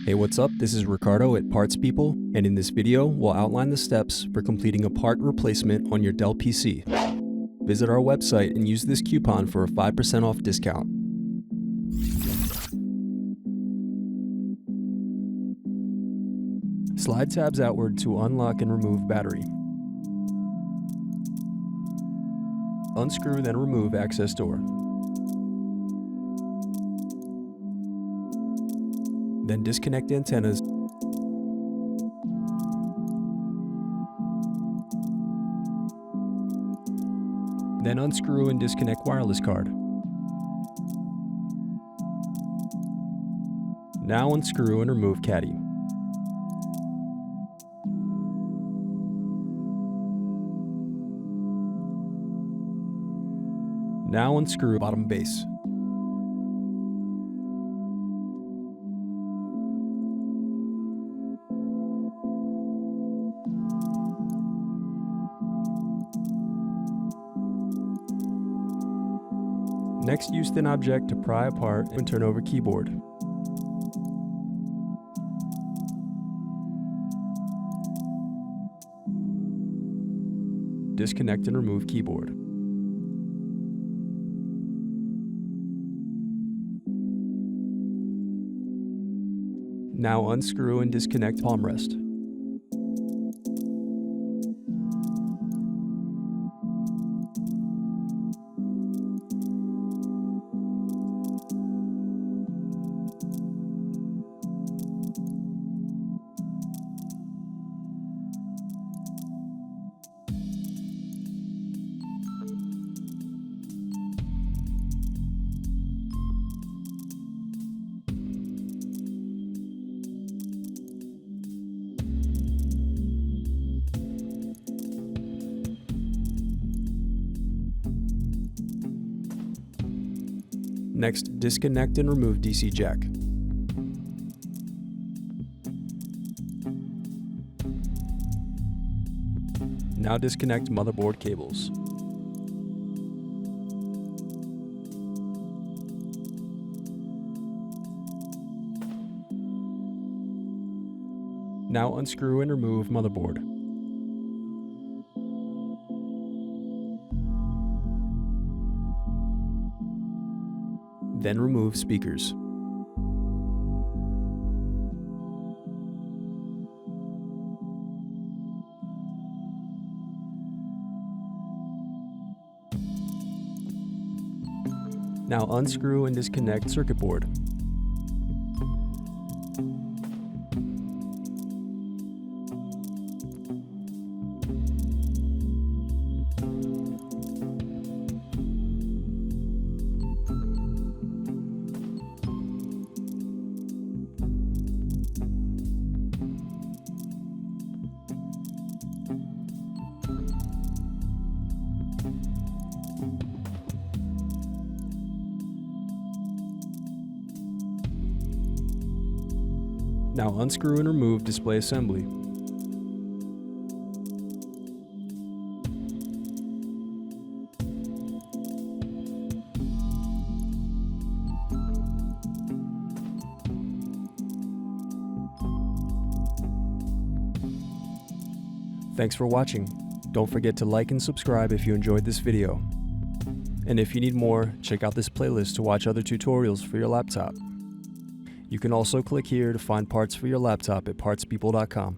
Hey, what's up? This is Ricardo at Parts People, and in this video, we'll outline the steps for completing a part replacement on your Dell PC. Visit our website and use this coupon for a 5% off discount. Slide tabs outward to unlock and remove battery. Unscrew, then remove access door. Then disconnect antennas. Then unscrew and disconnect wireless card. Now unscrew and remove caddy. Now unscrew bottom base. Next, use thin object to pry apart and turn over keyboard. Disconnect and remove keyboard. Now unscrew and disconnect palmrest. Next, disconnect and remove DC jack. Now disconnect motherboard cables. Now unscrew and remove motherboard. Then remove speakers. Now unscrew and disconnect circuit board. Now unscrew and remove display assembly. Thanks for watching. Don't forget to like and subscribe if you enjoyed this video. And if you need more, check out this playlist to watch other tutorials for your laptop. You can also click here to find parts for your laptop at partspeople.com.